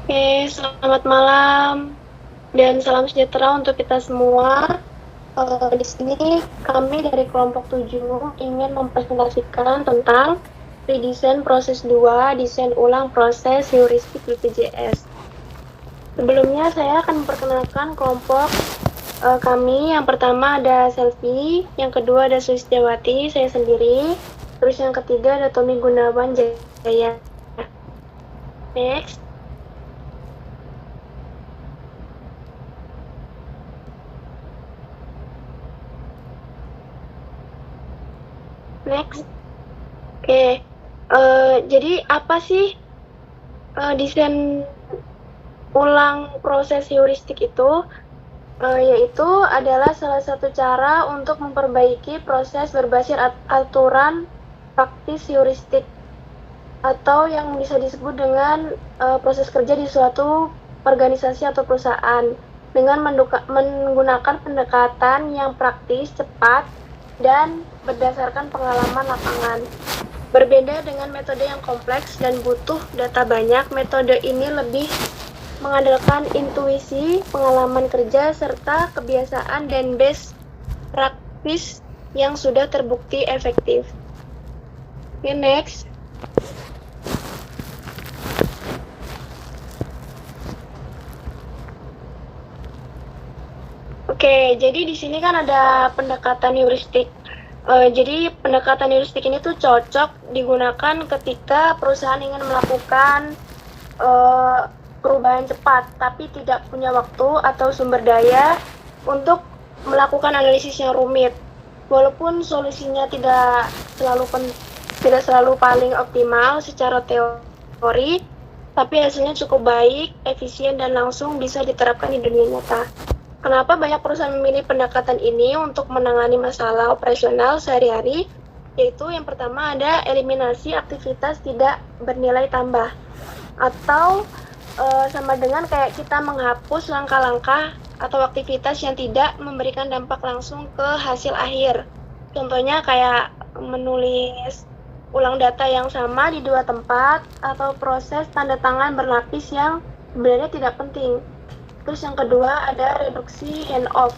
Oke, selamat malam dan salam sejahtera untuk kita semua. Di sini kami dari kelompok 7 ingin mempresentasikan tentang redesign proses 2, desain ulang proses heuristik BPJS. Sebelumnya saya akan memperkenalkan kelompok kami. Yang pertama ada Selvi, yang kedua ada Sulistiawati, saya sendiri, terus yang ketiga ada Tommy Gunawan Jaya. Next. Next. Oke, jadi apa sih desain ulang proses heuristik itu? Yaitu adalah salah satu cara untuk memperbaiki proses berbasis aturan praktis heuristik atau yang bisa disebut dengan proses kerja di suatu organisasi atau perusahaan dengan menggunakan pendekatan yang praktis, cepat, dan berdasarkan pengalaman lapangan. Berbeda dengan metode yang kompleks dan butuh data banyak, metode ini lebih mengandalkan intuisi, pengalaman kerja, serta kebiasaan dan best practice yang sudah terbukti efektif. Oke, next. Oke, jadi di sini kan ada pendekatan heuristik. Jadi pendekatan heuristik ini tuh cocok digunakan ketika perusahaan ingin melakukan perubahan cepat, tapi tidak punya waktu atau sumber daya untuk melakukan analisis yang rumit. Walaupun solusinya tidak selalu paling optimal secara teori, tapi hasilnya cukup baik, efisien, dan langsung bisa diterapkan di dunia nyata. Kenapa banyak perusahaan memilih pendekatan ini untuk menangani masalah operasional sehari-hari? Yaitu yang pertama ada eliminasi aktivitas tidak bernilai tambah, atau sama dengan kayak kita menghapus langkah-langkah atau aktivitas yang tidak memberikan dampak langsung ke hasil akhir. Contohnya kayak menulis ulang data yang sama di dua tempat atau proses tanda tangan berlapis yang sebenarnya tidak penting. Terus yang kedua ada reduksi handoff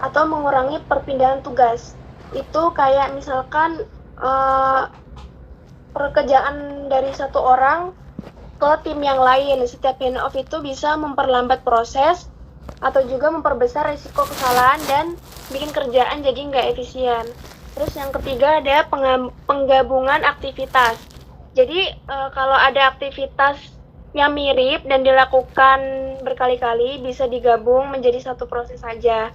atau mengurangi perpindahan tugas. Itu kayak misalkan pekerjaan dari satu orang ke tim yang lain. Setiap handoff itu bisa memperlambat proses atau juga memperbesar risiko kesalahan dan bikin kerjaan jadi nggak efisien. Terus yang ketiga ada penggabungan aktivitas. Jadi kalau ada aktivitas yang mirip dan dilakukan berkali-kali bisa digabung menjadi satu proses saja.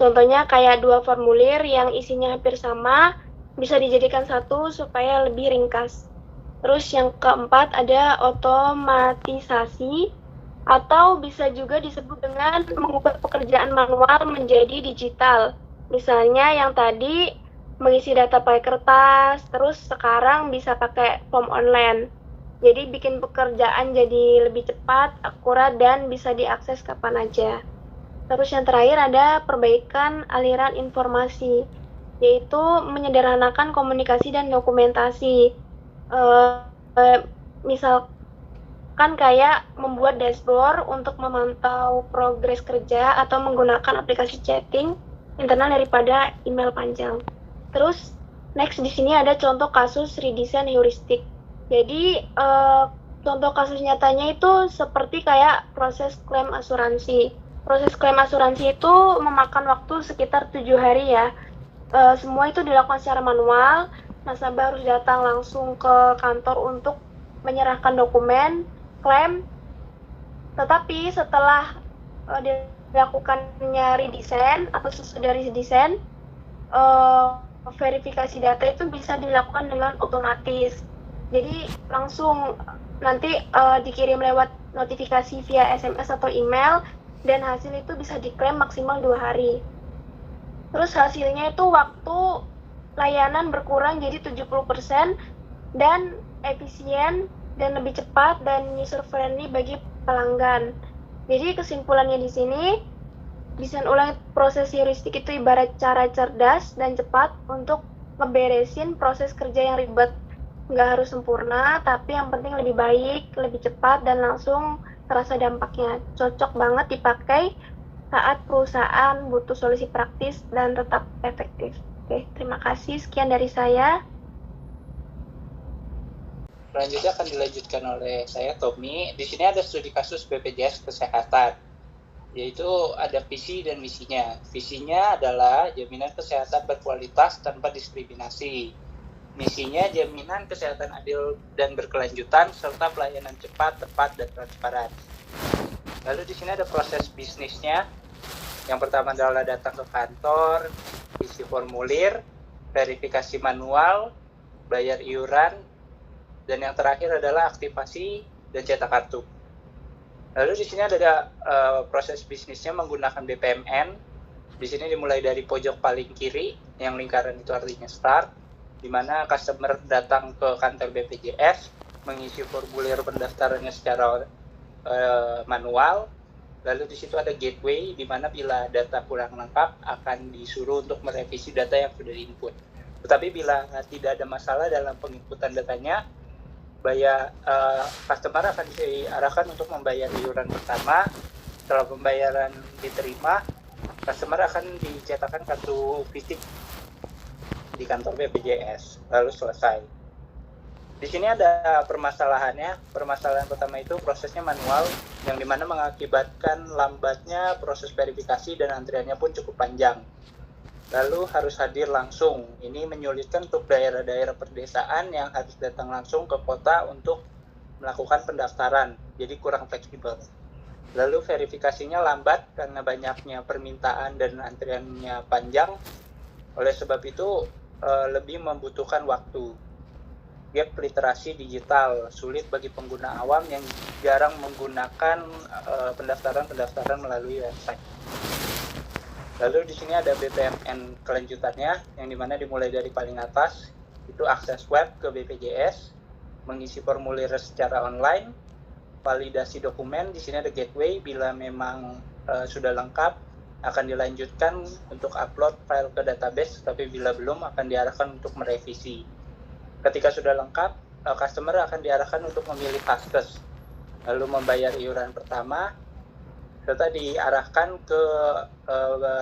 Contohnya kayak dua formulir yang isinya hampir sama bisa dijadikan satu supaya lebih ringkas. Terus yang keempat ada otomatisasi atau bisa juga disebut dengan mengubah pekerjaan manual menjadi digital. Misalnya yang tadi mengisi data pakai kertas, terus sekarang bisa pakai form online. Jadi bikin pekerjaan jadi lebih cepat, akurat, dan bisa diakses kapan aja. Terus yang terakhir ada perbaikan aliran informasi, yaitu menyederhanakan komunikasi dan dokumentasi. Misalkan kayak membuat dashboard untuk memantau progres kerja atau menggunakan aplikasi chatting internal daripada email panjang. Terus next di sini ada contoh kasus redesign heuristik. Jadi contoh kasus nyatanya itu seperti kayak proses klaim asuransi. Proses klaim asuransi itu memakan waktu sekitar 7 hari ya. Semua itu dilakukan secara manual. Nasabah harus datang langsung ke kantor untuk menyerahkan dokumen klaim. Tetapi setelah dilakukannya redesign atau sesudah redesign, verifikasi data itu bisa dilakukan dengan otomatis. Jadi langsung nanti dikirim lewat notifikasi via SMS atau email dan hasil itu bisa diklaim maksimal 2 hari. Terus hasilnya itu waktu layanan berkurang jadi 70% dan efisien dan lebih cepat dan user friendly bagi pelanggan. Jadi kesimpulannya di sini, desain ulang proses heuristik itu ibarat cara cerdas dan cepat untuk ngeberesin proses kerja yang ribet. nggak harus sempurna, tapi yang penting lebih baik, lebih cepat, dan langsung terasa dampaknya. Cocok banget dipakai saat perusahaan butuh solusi praktis dan tetap efektif. Oke, terima kasih. Sekian dari saya. Selanjutnya akan dilanjutkan oleh saya, Tommy. Di sini ada studi kasus BPJS Kesehatan, yaitu ada visi dan misinya. Visinya adalah jaminan kesehatan berkualitas tanpa diskriminasi. Misinya jaminan kesehatan adil dan berkelanjutan serta pelayanan cepat, tepat, dan transparan. Lalu di sini ada proses bisnisnya. Yang pertama adalah datang ke kantor, isi formulir, verifikasi manual, bayar iuran, dan yang terakhir adalah aktivasi dan cetak kartu. Lalu di sini ada proses bisnisnya menggunakan BPMN. Di sini dimulai dari pojok paling kiri, yang lingkaran itu artinya start, di mana customer datang ke kantor BPJS, mengisi formulir pendaftarannya secara manual. Lalu di situ ada gateway, di mana bila data kurang lengkap akan disuruh untuk merevisi data yang sudah diinput. Tetapi bila tidak ada masalah dalam penginputan datanya, customer akan diarahkan untuk membayar iuran pertama. Setelah pembayaran diterima, customer akan dicetakkan kartu fisik di kantor BPJS, lalu selesai. Di sini ada permasalahannya. Permasalahan pertama itu prosesnya manual, yang dimana mengakibatkan lambatnya proses verifikasi dan antriannya pun cukup panjang. Lalu harus hadir langsung. Ini menyulitkan untuk daerah-daerah perdesaan yang harus datang langsung ke kota untuk melakukan pendaftaran, jadi kurang fleksibel. Lalu verifikasinya lambat karena banyaknya permintaan dan antriannya panjang. Oleh sebab itu lebih membutuhkan waktu. Gap literasi digital, sulit bagi pengguna awam yang jarang menggunakan pendaftaran melalui website. Lalu di sini ada BPMN kelanjutannya, yang dimana dimulai dari paling atas, itu akses web ke BPJS, mengisi formulir secara online, validasi dokumen. Di sini ada gateway, bila memang sudah lengkap akan dilanjutkan untuk upload file ke database, tapi bila belum akan diarahkan untuk merevisi. Ketika sudah lengkap, customer akan diarahkan untuk memilih vaskes, lalu membayar iuran pertama, serta diarahkan ke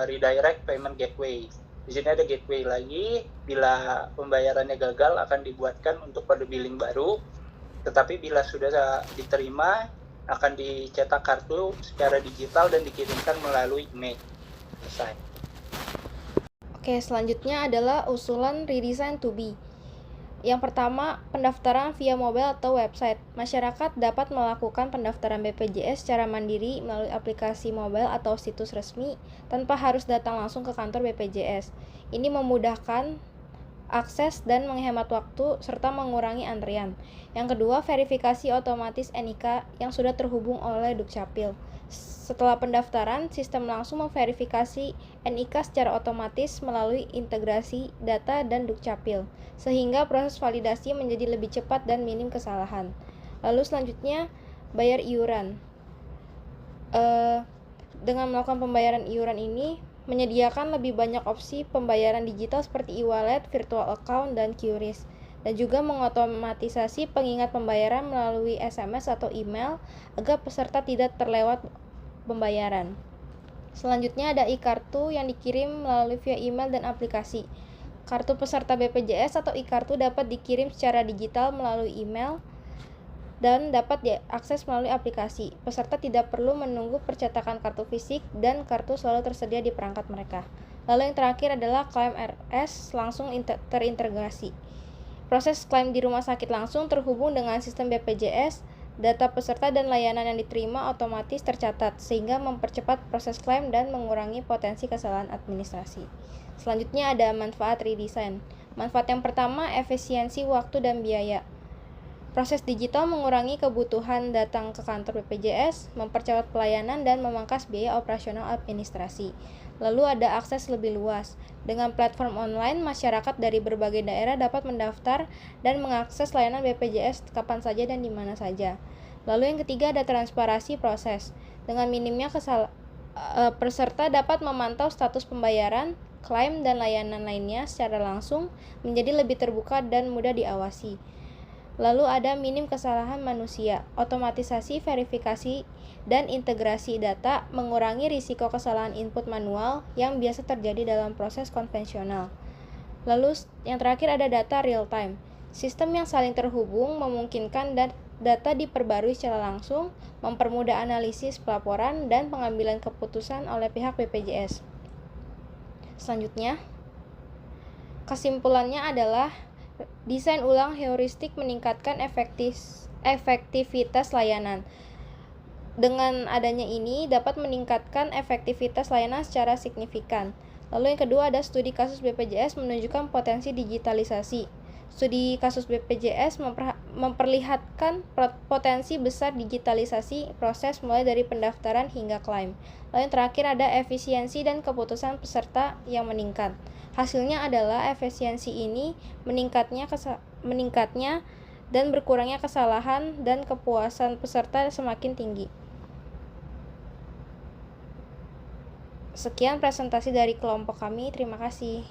redirect payment gateway. Di sini ada gateway lagi, bila pembayarannya gagal akan dibuatkan untuk kode billing baru, tetapi bila sudah diterima akan dicetak kartu secara digital dan dikirimkan melalui email. Selesai. Oke, selanjutnya adalah usulan redesign to be. Yang pertama, pendaftaran via mobile atau website. Masyarakat dapat melakukan pendaftaran BPJS secara mandiri melalui aplikasi mobile atau situs resmi tanpa harus datang langsung ke kantor BPJS. Ini memudahkan akses dan menghemat waktu serta mengurangi antrian. Yang kedua, verifikasi otomatis NIK yang sudah terhubung oleh Dukcapil. Setelah pendaftaran, sistem langsung memverifikasi NIK secara otomatis melalui integrasi data dan Dukcapil, sehingga proses validasi menjadi lebih cepat dan minim kesalahan. Lalu selanjutnya, bayar iuran. Dengan melakukan pembayaran iuran ini, menyediakan lebih banyak opsi pembayaran digital seperti e-wallet, virtual account, dan QRIS, dan juga mengotomatisasi pengingat pembayaran melalui SMS atau email agar peserta tidak terlewat pembayaran. Selanjutnya ada e-kartu yang dikirim melalui via email dan aplikasi. Kartu peserta BPJS atau e-kartu dapat dikirim secara digital melalui email dan dapat diakses melalui aplikasi. Peserta tidak perlu menunggu percetakan kartu fisik dan kartu selalu tersedia di perangkat mereka. Lalu yang terakhir adalah klaim RS langsung terintegrasi. Proses klaim di rumah sakit langsung terhubung dengan sistem BPJS. Data peserta dan layanan yang diterima otomatis tercatat, sehingga mempercepat proses klaim dan mengurangi potensi kesalahan administrasi. Selanjutnya ada manfaat redesign. Manfaat yang pertama, efisiensi waktu dan biaya. Proses digital mengurangi kebutuhan datang ke kantor BPJS, mempercepat pelayanan, dan memangkas biaya operasional administrasi. Lalu ada akses lebih luas. Dengan platform online, masyarakat dari berbagai daerah dapat mendaftar dan mengakses layanan BPJS kapan saja dan di mana saja. Lalu yang ketiga ada transparansi proses. Dengan minimnya peserta dapat memantau status pembayaran, klaim, dan layanan lainnya secara langsung, menjadi lebih terbuka dan mudah diawasi. Lalu ada minim kesalahan manusia, otomatisasi, verifikasi, dan integrasi data mengurangi risiko kesalahan input manual yang biasa terjadi dalam proses konvensional. Lalu yang terakhir ada data real time. Sistem yang saling terhubung memungkinkan data diperbarui secara langsung, mempermudah analisis pelaporan dan pengambilan keputusan oleh pihak BPJS. Selanjutnya, kesimpulannya adalah desain ulang heuristik meningkatkan efektivitas layanan. Dengan adanya ini dapat meningkatkan efektivitas layanan secara signifikan. Lalu yang kedua ada studi kasus BPJS menunjukkan potensi digitalisasi. Studi kasus BPJS memperlihatkan potensi besar digitalisasi proses mulai dari pendaftaran hingga klaim. Lalu yang terakhir ada efisiensi dan keputusan peserta yang meningkat. Hasilnya adalah efisiensi ini meningkatnya dan berkurangnya kesalahan dan kepuasan peserta semakin tinggi. Sekian presentasi dari kelompok kami, terima kasih.